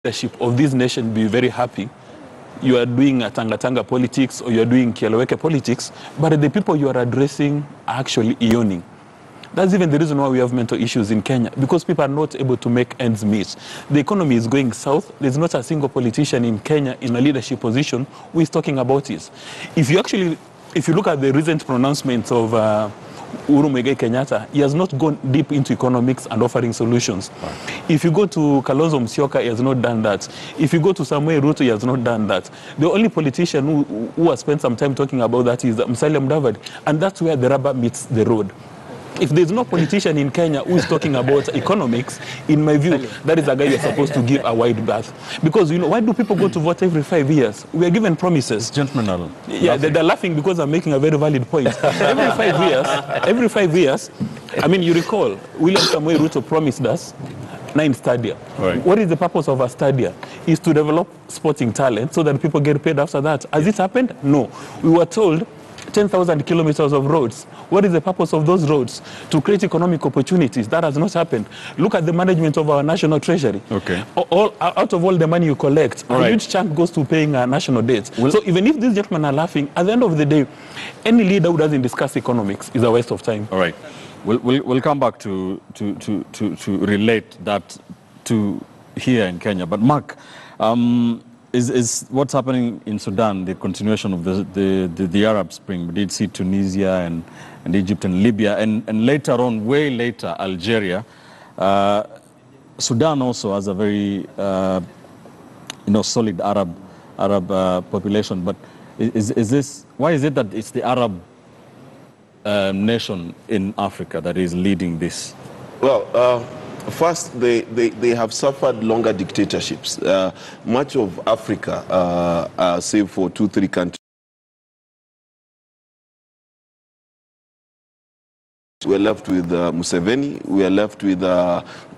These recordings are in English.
leadership of this nation be very happy. You are doing a Tanga politics or you are doing Kieleweke politics, but the people you are addressing are actually yawning. That's even the reason why we have mental issues in Kenya, because people are not able to make ends meet. The economy is going south. There's not a single politician in Kenya in a leadership position who is talking about it. If you look at the recent pronouncements of Uhuru Muigai Kenyatta, he has not gone deep into economics and offering solutions. Right. If you go to Kalonzo Musyoka, he has not done that. If you go to Samuel Ruto, he has not done that. The only politician who has spent some time talking about that is Musalia Mudavadi, and that's where the rubber meets the road. If there's no politician in Kenya who is talking about economics, in my view, that is a guy you're supposed to give a wide berth. Because, why do people go to vote every 5 years? We are given promises. Gentlemen, yeah, they're laughing because I'm making a very valid point. every 5 years, I mean, you recall, William Samuel Ruto promised us 9 stadia. Right. What is the purpose of a stadia? Is to develop sporting talent so that people get paid after that. Has it happened? No. We were told 10,000 kilometers of roads. What is the purpose of those roads? To create economic opportunities. That has not happened. Look at the management of our national treasury. Okay. Out of all the money you collect, a huge chunk goes to paying our national debts. So even if these gentlemen are laughing, at the end of the day, any leader who doesn't discuss economics is a waste of time. All right. We'll come back to relate that to here in Kenya. But Mark, is what's happening in Sudan the continuation of the Arab Spring? We did see Tunisia and Egypt and Libya, and later on, way later, Algeria. Sudan also has a very solid Arab population. But why is it that it's the Arab nation in Africa that is leading this? Well, first, they have suffered longer dictatorships. Much of Africa, save for 2-3 countries, we're left with Museveni, we are left with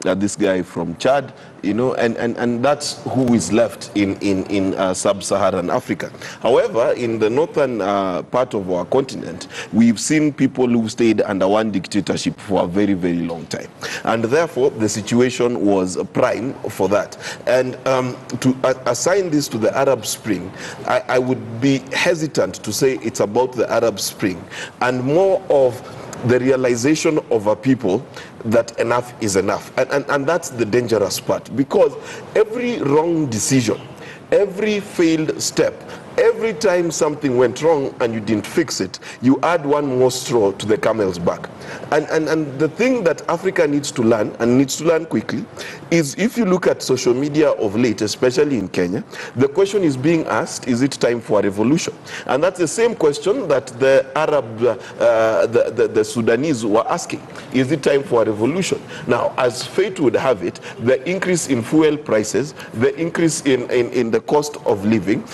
this guy from Chad, and that's who is left in sub-Saharan Africa. However, in the northern part of our continent, we've seen people who stayed under one dictatorship for a very, very long time. And therefore, the situation was prime for that. And to assign this to the Arab Spring, I would be hesitant to say it's about the Arab Spring, and more of the realization of a people that enough is enough. And that's the dangerous part, because every wrong decision, every failed step, every time something went wrong and you didn't fix it, you add one more straw to the camel's back. And the thing that Africa needs to learn, and needs to learn quickly, is if you look at social media of late, especially in Kenya, the question is being asked, is it time for a revolution? And that's the same question that the Arab, the Sudanese were asking. Is it time for a revolution? Now, as fate would have it, the increase in fuel prices, the increase in the cost of living,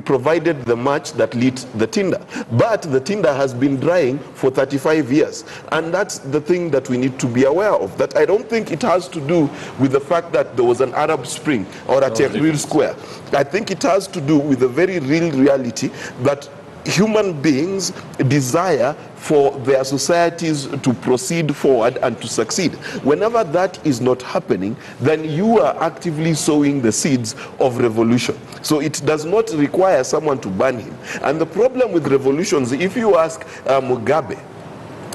provided the match that lit the tinder. But the tinder has been drying for 35 years. And that's the thing that we need to be aware of. That I don't think it has to do with the fact that there was an Arab Spring or a Tahrir Square. I think it has to do with the very real reality that human beings desire for their societies to proceed forward and to succeed. Whenever that is not happening, then you are actively sowing the seeds of revolution. So it does not require someone to ban him. And the problem with revolutions, if you ask Mugabe,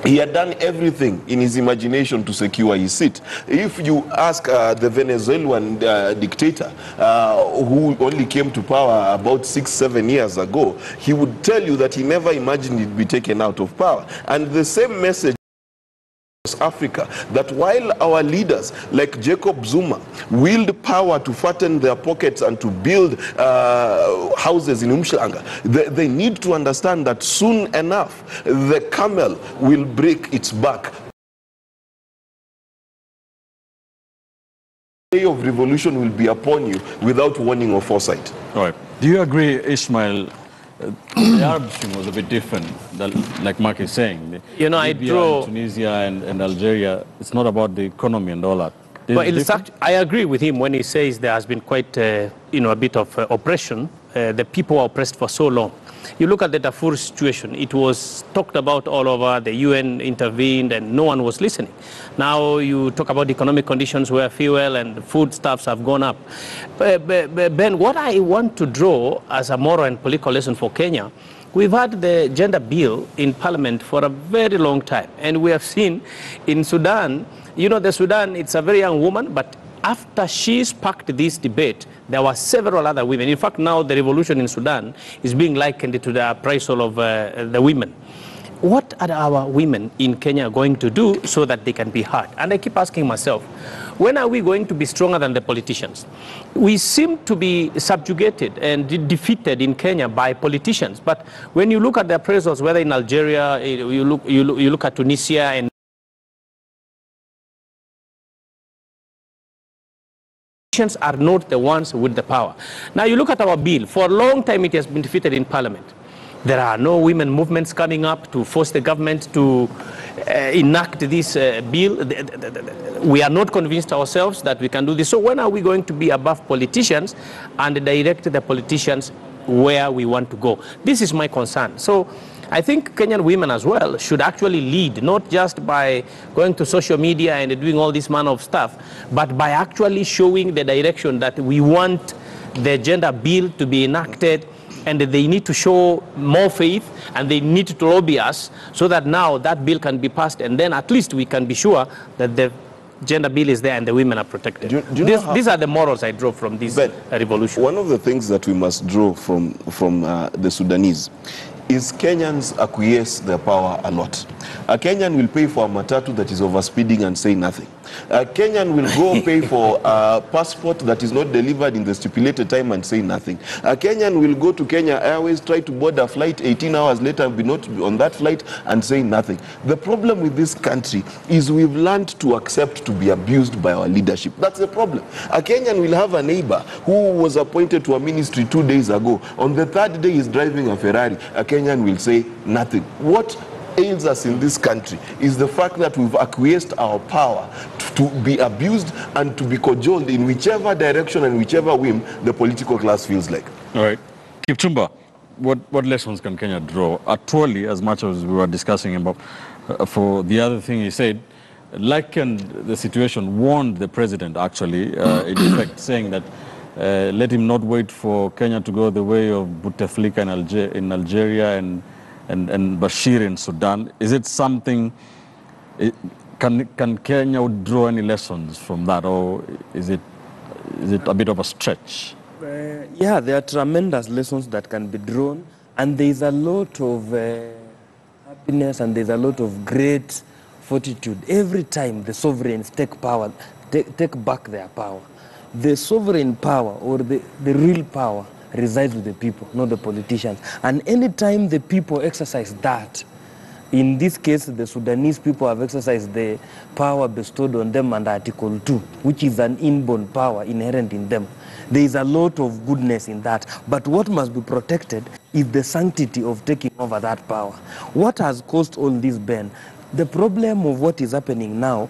he had done everything in his imagination to secure his seat. If you ask the Venezuelan dictator, who only came to power about 6-7 years ago, he would tell you that he never imagined he'd be taken out of power. And the same message Africa, that while our leaders like Jacob Zuma wield power to fatten their pockets and to build houses in Umhlanga, they need to understand that soon enough the camel will break its back. The day of revolution will be upon you without warning or foresight. All right. Do you agree, Ishmael? The Arab Spring was a bit different, like Mark is saying. Libya, Tunisia and Algeria, it's not about the economy and all that. But I agree with him when he says there has been quite, a bit of oppression the people were oppressed for so long. You look at the Darfur situation, it was talked about all over, the UN intervened and no one was listening. Now you talk about economic conditions where fuel and foodstuffs have gone up. Ben, what I want to draw as a moral and political lesson for Kenya, we've had the gender bill in parliament for a very long time. And we have seen in Sudan, you know, the Sudan, it's a very young woman, but after she sparked this debate, there were several other women. In fact, now the revolution in Sudan is being likened to the appraisal of the women. What are our women in Kenya going to do so that they can be heard? And I keep asking myself, when are we going to be stronger than the politicians? We seem to be subjugated and defeated in Kenya by politicians. But when you look at the appraisals, whether in Algeria, you look at Tunisia, and politicians are not the ones with the power. Now you look at our bill. For a long time it has been defeated in parliament. There are no women movements coming up to force the government to enact this bill. We are not convinced ourselves that we can do this. So when are we going to be above politicians and direct the politicians where we want to go? This is my concern. So I think Kenyan women as well should actually lead, not just by going to social media and doing all this manner of stuff, but by actually showing the direction that we want the gender bill to be enacted, and they need to show more faith and they need to lobby us so that now that bill can be passed, and then at least we can be sure that the gender bill is there and the women are protected. These are the morals I draw from this revolution. One of the things that we must draw from the Sudanese is Kenyans acquiesce their power a lot. A Kenyan will pay for a matatu that is overspeeding and say nothing. A Kenyan will go pay for a passport that is not delivered in the stipulated time and say nothing. A Kenyan will go to Kenya Airways, try to board a flight 18 hours later and be not on that flight and say nothing. The problem with this country is we've learned to accept to be abused by our leadership. That's the problem. A Kenyan will have a neighbor who was appointed to a ministry 2 days ago. On the third day he's driving a Ferrari. A Kenyan will say nothing. What ails us in this country is the fact that we've acquiesced our power to be abused and to be cajoled in whichever direction and whichever whim the political class feels like. All right. Kipchumba, what lessons can Kenya draw? Actually, as much as we were discussing about, for the other thing he said, likened the situation, warned the president actually, in effect saying that let him not wait for Kenya to go the way of Bouteflika in Algeria and Bashir in Sudan. Is it something, can Kenya draw any lessons from that, or is it a bit of a stretch? Yeah, there are tremendous lessons that can be drawn, and there's a lot of happiness and there's a lot of great fortitude every time the sovereigns take back their power. The sovereign power, or the real power, resides with the people, not the politicians. And anytime the people exercise that, in this case, the Sudanese people have exercised the power bestowed on them under Article 2, which is an inborn power inherent in them. There is a lot of goodness in that. But what must be protected is the sanctity of taking over that power. What has caused all this, Ben? The problem of what is happening now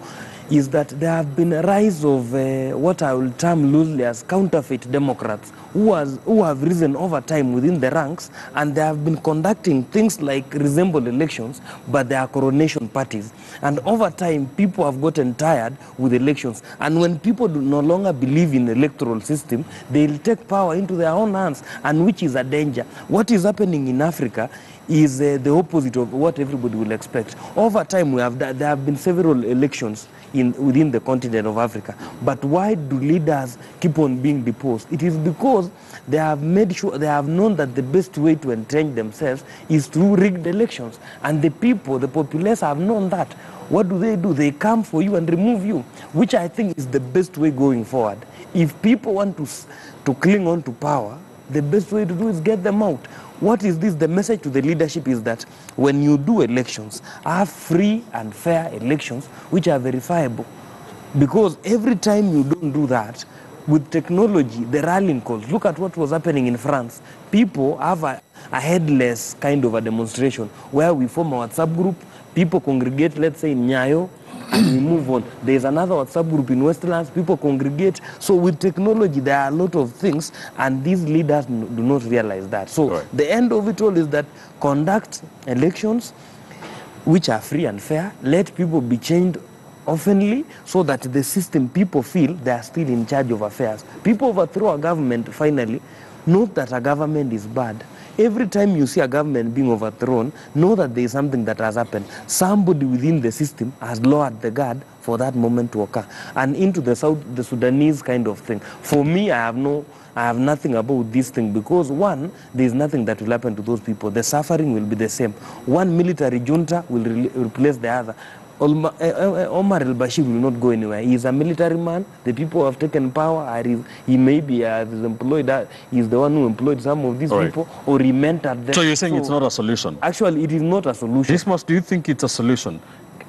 is that there have been a rise of what I will term loosely as counterfeit Democrats who have risen over time within the ranks, and they have been conducting things like resemble elections, but they are coronation parties. And over time, people have gotten tired with elections. And when people do no longer believe in the electoral system, they'll take power into their own hands, and which is a danger. What is happening in Africa is the opposite of what everybody will expect. Over time, there have been several elections within the continent of Africa. But why do leaders keep on being deposed? It is because they have made sure, they have known that the best way to entrench themselves is through rigged elections. And the people, the populace have known that. What do? They come for you and remove you, which I think is the best way going forward. If people want to cling on to power, the best way to do is get them out. What is this? The message to the leadership is that when you do elections, have free and fair elections which are verifiable. Because every time you don't do that, with technology, the rallying calls, look at what was happening in France. People have a headless kind of a demonstration where we form a WhatsApp group, people congregate, let's say in Nyayo, and we move on. There's another WhatsApp group in Westlands, people congregate. So with technology, there are a lot of things, and these leaders do not realize that. So the end of it all is that conduct elections which are free and fair, let people be changed oftenly, so that the system, people feel they are still in charge of affairs. People overthrow a government finally, not that a government is bad. Every time you see a government being overthrown, know that there is something that has happened. Somebody within the system has lowered the guard for that moment to occur. And into the Sudanese kind of thing. For me, I have nothing about this thing, because one, there is nothing that will happen to those people. The suffering will be the same. One military junta will replace the other. Omar al-Bashir will not go anywhere. He is a military man. The people who have taken power, he maybe is employed. He's the one who employed some of these people, or he mentored them. So you're saying it's not a solution? Actually, it is not a solution. Do you think it's a solution?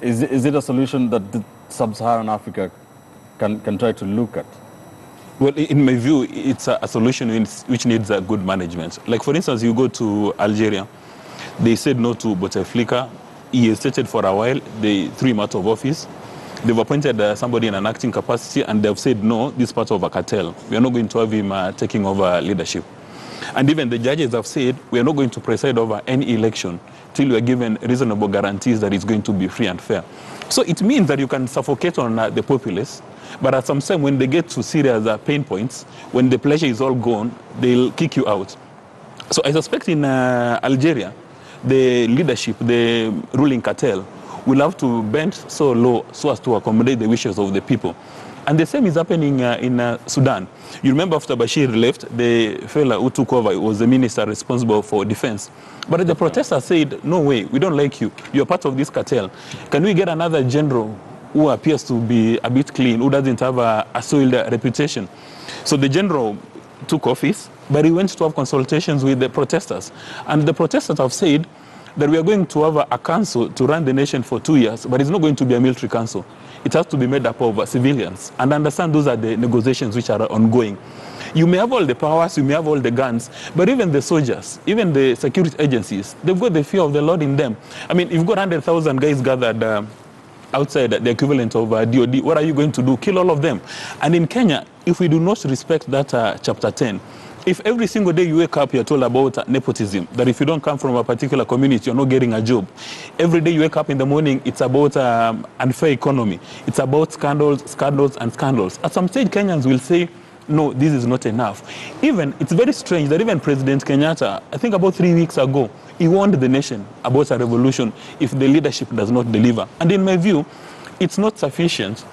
Is it a solution that the sub-Saharan Africa can try to look at? Well, in my view, it's a solution which needs a good management. Like, for instance, you go to Algeria, they said no to Bouteflika. He hesitated for a while. They threw him out of office. They've appointed somebody in an acting capacity, and they've said, no, this is part of a cartel. We are not going to have him taking over leadership. And even the judges have said, we are not going to preside over any election till we are given reasonable guarantees that it's going to be free and fair. So it means that you can suffocate on the populace, but at some time when they get to serious pain points, when the pleasure is all gone, they'll kick you out. So I suspect in Algeria, the leadership, the ruling cartel, will have to bend so low so as to accommodate the wishes of the people. And the same is happening in Sudan. You remember after Bashir left, the fella who took over was the minister responsible for defense. But the protesters said, no way, we don't like you. You're part of this cartel. Can we get another general who appears to be a bit clean, who doesn't have a soiled reputation? So the general took office, but he went to have consultations with the protesters. And the protesters have said that we are going to have a council to run the nation for 2 years, but it's not going to be a military council. It has to be made up of civilians. And understand those are the negotiations which are ongoing. You may have all the powers, you may have all the guns, but even the soldiers, even the security agencies, they've got the fear of the Lord in them. I mean, you've got 100,000 guys gathered outside the equivalent of DOD. What are you going to do? Kill all of them. And in Kenya, if we do not respect that chapter 10, if every single day you wake up, you're told about nepotism, that if you don't come from a particular community, you're not getting a job. Every day you wake up in the morning, it's about unfair economy. It's about scandals, scandals, and scandals. At some stage, Kenyans will say, no, this is not enough. Even, it's very strange that even President Kenyatta, I think about 3 weeks ago, he warned the nation about a revolution if the leadership does not deliver. And in my view, it's not sufficient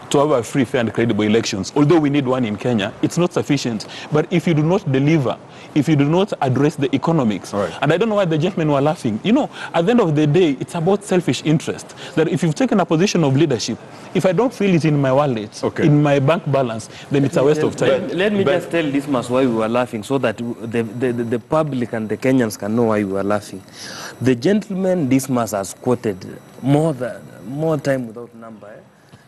to have a free, fair, and credible elections. Although we need one in Kenya, it's not sufficient. But if you do not deliver, if you do not address the economics, and I don't know why the gentlemen were laughing. You know, at the end of the day, it's about selfish interest. That if you've taken a position of leadership, if I don't feel it in my wallet, in my bank balance, then it's a waste of time. Let me just tell Dismas why we were laughing, so that the public and the Kenyans can know why we were laughing. The gentleman Dismas has quoted more time without number,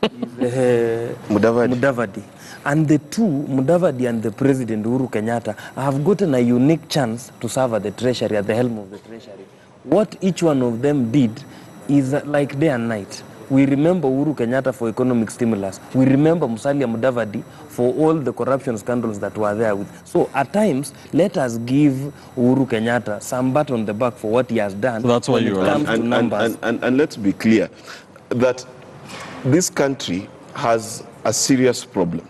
is Mudavadi. And the two, Mudavadi and the President Uhuru Kenyatta, have gotten a unique chance to serve at the Treasury, at the helm of the Treasury. What each one of them did is like day and night. We remember Uhuru Kenyatta for economic stimulus. We remember Musalia Mudavadi for all the corruption scandals that were there with. So at times, let us give Uhuru Kenyatta some pat on the back for what he has done. So that's why you are. And let's be clear that this country has a serious problem.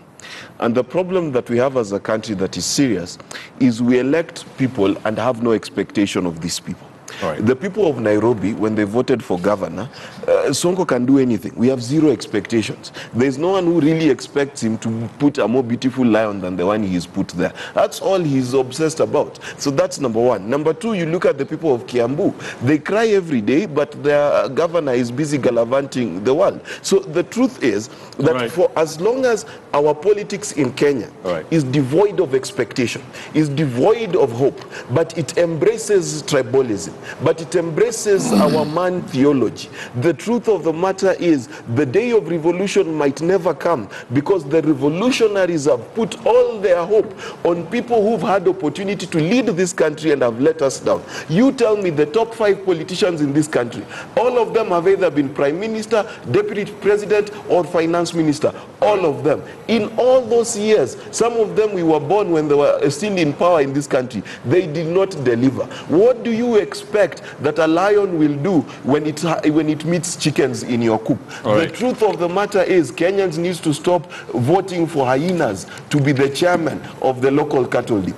And the problem that we have as a country that is serious is we elect people and have no expectation of these people. The people of Nairobi, when they voted for governor, Sonko can do anything. We have zero expectations. There's no one who really expects him to put a more beautiful lion than the one he's put there. That's all he's obsessed about. So that's number one. Number two, you look at the people of Kiambu. They cry every day, but their governor is busy gallivanting the world. So the truth is that for as long as our politics in Kenya is devoid of expectation, is devoid of hope, but it embraces tribalism, but it embraces our man theology, the truth truth of the matter is the day of revolution might never come, because the revolutionaries have put all their hope on people who've had opportunity to lead this country and have let us down. You tell me the top 5 politicians in this country, all of them have either been prime minister, deputy president, or finance minister. All of them. In all those years, some of them we were born when they were still in power in this country. They did not deliver. What do you expect that a lion will do when it meets chickens in your coop? The truth of the matter is Kenyans need to stop voting for hyenas to be the chairman of the local cattle dip.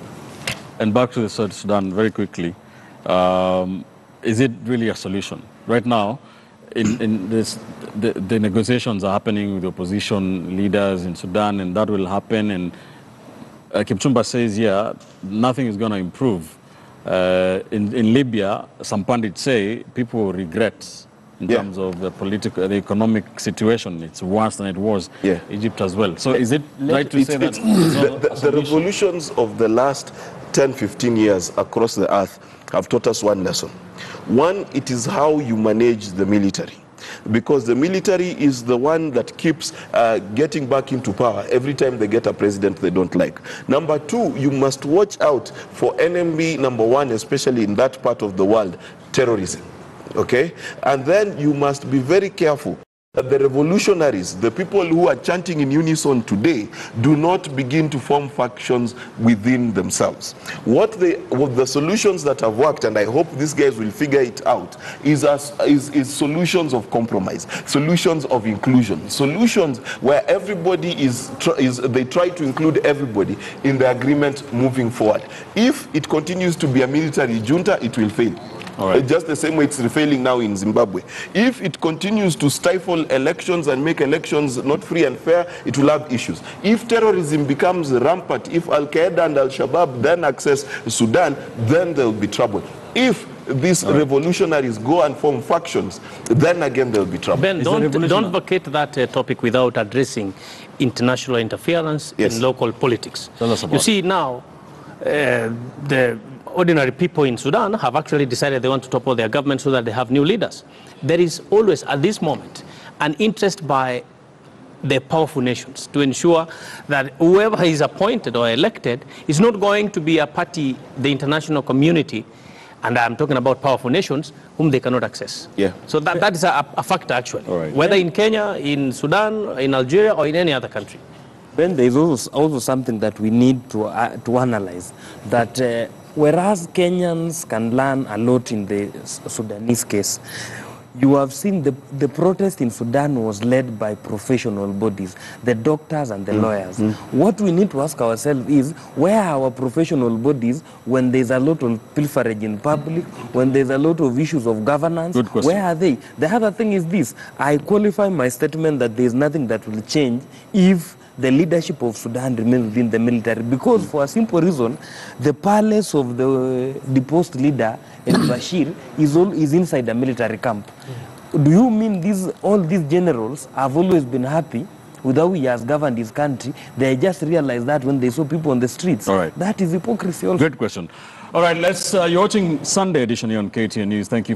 And back to the South Sudan very quickly. Is it really a solution? Right now, in this, the negotiations are happening with the opposition leaders in Sudan, and that will happen. And Kipchumba says, yeah, nothing is going to improve. In Libya, some pundits say people regret in terms of the economic situation. It's worse than it was. Egypt as well. So is it right to say that the revolutions of the last 10, 15 years across the earth have taught us one lesson. One, it is how you manage the military. Because the military is the one that keeps getting back into power every time they get a president they don't like. Number two, you must watch out for enemy number one, especially in that part of the world, terrorism. Okay? And then you must be very careful that the revolutionaries, the people who are chanting in unison today, do not begin to form factions within themselves. What the solutions that have worked, and I hope these guys will figure it out, is solutions of compromise, solutions of inclusion, solutions where everybody they try to include everybody in the agreement moving forward. If it continues to be a military junta, it will fail. Just the same way it's failing now in Zimbabwe. If it continues to stifle elections and make elections not free and fair, it will have issues. If terrorism becomes rampant, if Al-Qaeda and Al-Shabaab then access Sudan, then there will be trouble. If these revolutionaries go and form factions, then again there will be trouble. Ben, don't vacate that topic without addressing international interference in local politics. You see now, the ordinary people in Sudan have actually decided they want to topple their government so that they have new leaders. There is always, at this moment, an interest by the powerful nations to ensure that whoever is appointed or elected is not going to be a party, the international community, and I'm talking about powerful nations, whom they cannot access. So that is a factor, actually, whether in Kenya, in Sudan, in Algeria, or in any other country. Ben, there is also something that we need to analyze, that whereas Kenyans can learn a lot in the Sudanese case, you have seen the protest in Sudan was led by professional bodies, the doctors and the lawyers. What we need to ask ourselves is, where are our professional bodies when there's a lot of pilferage in public, when there's a lot of issues of governance? Where are they? The other thing is this: I qualify my statement that there's nothing that will change if the leadership of Sudan remains within the military, because for a simple reason, the palace of the deposed leader, Bashir, is inside the military camp. Do you mean all these generals have always been happy with how he has governed his country? They just realized that when they saw people on the streets. That is hypocrisy also. Great question. All right, you're watching Sunday edition here on KTN News. Thank you.